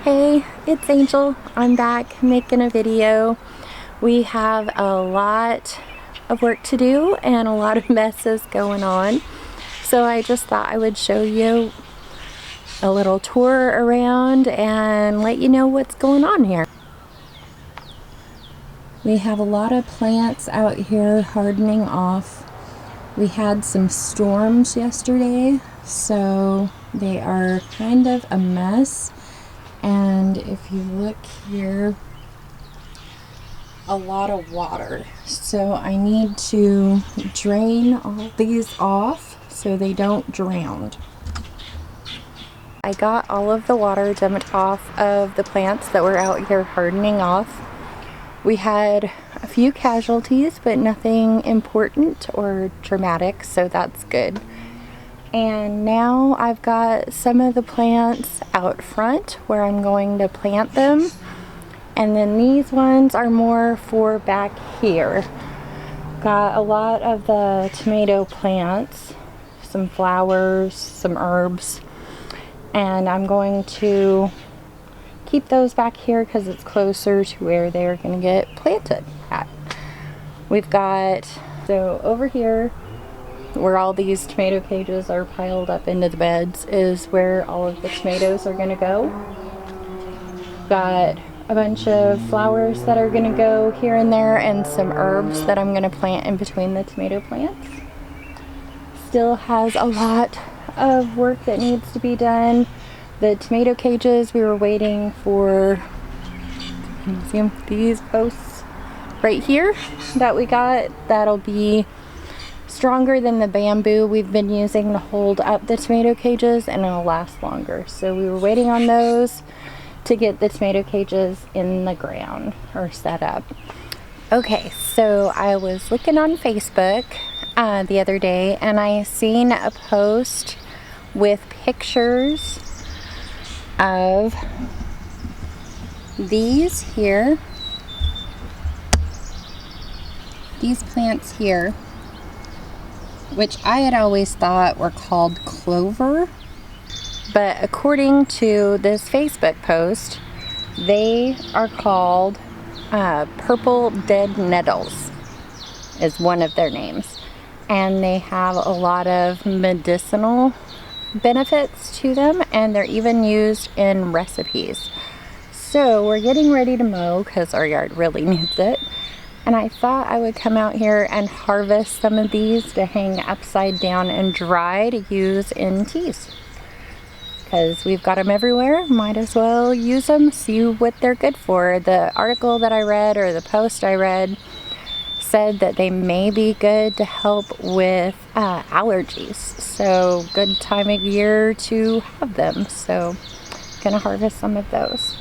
Hey, it's Angel. I'm back making a video. We have a lot of work to do and a lot of messes going on. So I just thought I would show you a little tour around and let you know what's going on here. We have a lot of plants out here hardening off. We had some storms yesterday, so they are kind of a mess. And if you look here, a lot of water. So I need to drain all these off so they don't drown. I got all of the water dumped off of the plants that were out here hardening off. We had a few casualties, but nothing important or dramatic, so that's good. And now I've got some of the plants out front where I'm going to plant them. And then these ones are more for back here. Got a lot of the tomato plants, some flowers, some herbs. And I'm going to keep those back here because it's closer to where they're going to get planted at. We've got, so over here, where all these tomato cages are piled up into the beds is where all of the tomatoes are going to go. Got a bunch of flowers that are going to go here and there and some herbs that I'm going to plant in between the tomato plants. Still has a lot of work that needs to be done. The tomato cages, we were waiting for, can you see them? These posts right here that we got. That'll be stronger than the bamboo we've been using to hold up the tomato cages, and it'll last longer. So we were waiting on those to get the tomato cages in the ground or set up. Okay, so I was looking on Facebook the other day and I seen a post with pictures of these here, these plants here, which I had always thought were called clover, but according to this Facebook post, they are called purple dead nettles is one of their names, and they have a lot of medicinal benefits to them, and they're even used in recipes. So we're getting ready to mow because our yard really needs it. And I thought I would come out here and harvest some of these to hang upside down and dry to use in teas. Because we've got them everywhere, might as well use them, see what they're good for. The article that I read, or the post I read, said that they may be good to help with allergies. So good time of year to have them. So gonna harvest some of those.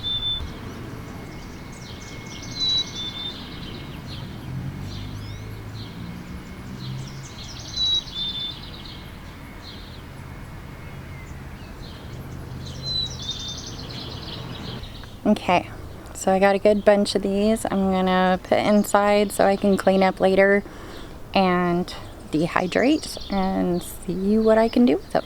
Okay, so I got a good bunch of these. I'm gonna put inside so I can clean up later and dehydrate and see what I can do with them.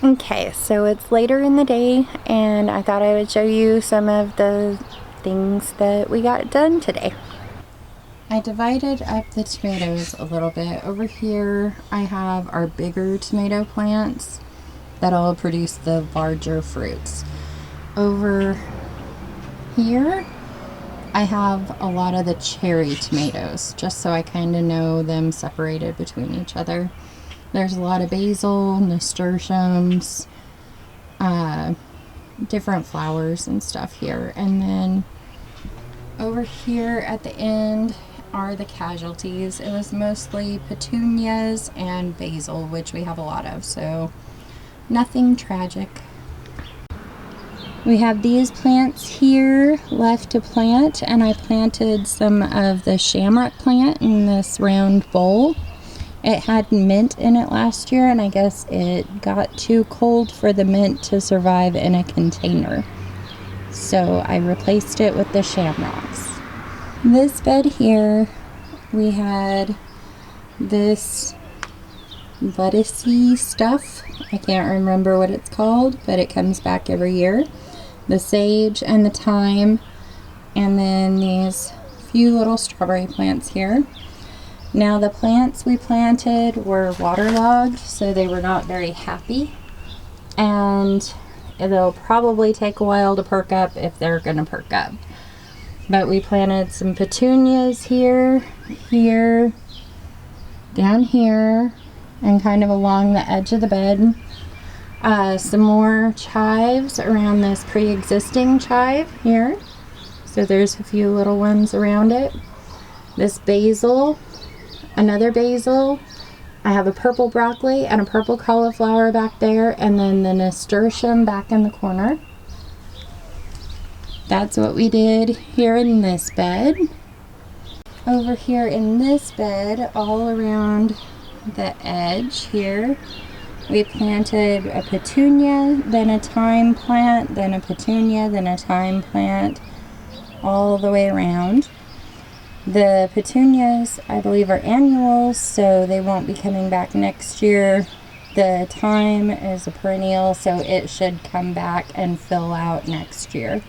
Okay, so it's later in the day and I thought I would show you some of the things that we got done today. I divided up the tomatoes a little bit. Over here I have our bigger tomato plants that'll produce the larger fruits. Over here, I have a lot of the cherry tomatoes, just so I kind of know them separated between each other. There's a lot of basil, nasturtiums, different flowers and stuff here. And then over here at the end are the casualties. It was mostly petunias and basil, which we have a lot of, so nothing tragic. We have these plants here left to plant, and I planted some of the shamrock plant in this round bowl. It had mint in it last year, and I guess it got too cold for the mint to survive in a container. So I replaced it with the shamrocks. This bed here, we had this lettucey stuff. I can't remember what it's called, but it comes back every year. The sage and the thyme, and then these few little strawberry plants here. Now the plants we planted were waterlogged, so they were not very happy, and it'll probably take a while to perk up if they're gonna perk up. But we planted some petunias here, down here, and kind of along the edge of the bed. Some more chives around this pre-existing chive here. So there's a few little ones around it. This basil, another basil. I have a purple broccoli and a purple cauliflower back there, and then the nasturtium back in the corner. That's what we did here in this bed. Over here in this bed, all around the edge here, we planted a petunia, then a thyme plant, then a petunia, then a thyme plant, all the way around. The petunias, I believe, are annuals, so they won't be coming back next year. The thyme is a perennial, so it should come back and fill out next year.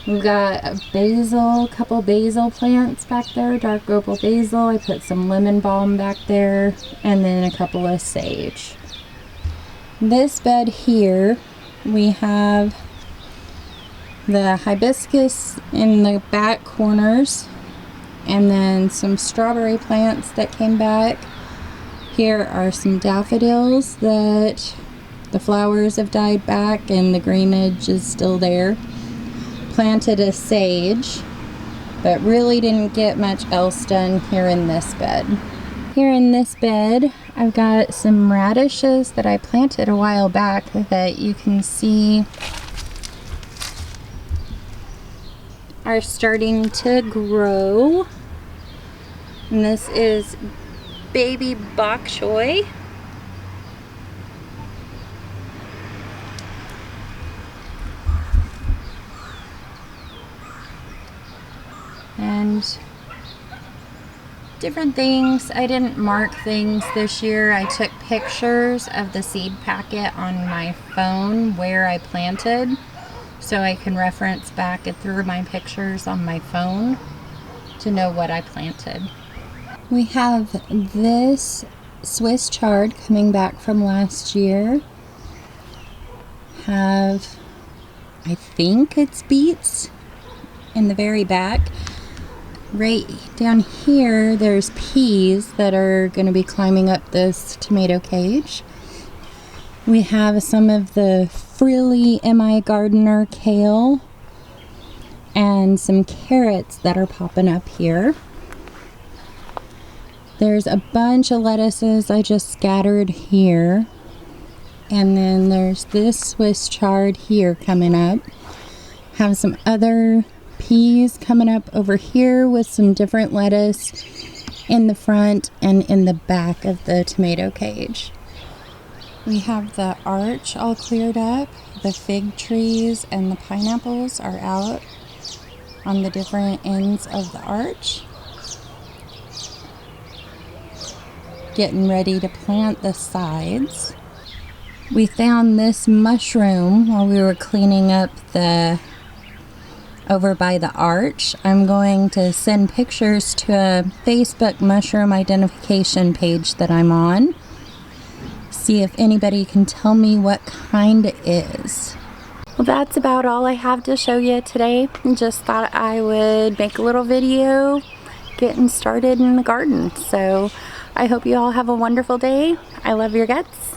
We've got a basil, couple basil plants back there, dark opal basil. I put some lemon balm back there, and then a couple of sage. This bed here, we have the hibiscus in the back corners, and then some strawberry plants that came back. Here are some daffodils that the flowers have died back and the greenage is still there. Planted a sage, but really didn't get much else done here in this bed. Here in this bed, I've got some radishes that I planted a while back that you can see are starting to grow. And this is baby bok choy. And different things. I didn't mark things this year. I took pictures of the seed packet on my phone where I planted, so I can reference back through my pictures on my phone to know what I planted. We have this Swiss chard coming back from last year. I think it's beets in the very back. Right down here, there's peas that are going to be climbing up this tomato cage. We have some of the frilly M.I. Gardener kale and some carrots that are popping up here. There's a bunch of lettuces I just scattered here. And then there's this Swiss chard here coming up. Have some other peas coming up over here with some different lettuce in the front and in the back of the tomato cage. We have the arch all cleared up. The fig trees and the pineapples are out on the different ends of the arch. Getting ready to plant the sides. We found this mushroom while we were cleaning up over by the arch. I'm going to send pictures to a Facebook mushroom identification page that I'm on. See if anybody can tell me what kind it is. Well, that's about all I have to show you today. Just thought I would make a little video getting started in the garden. So I hope you all have a wonderful day. I love your guts.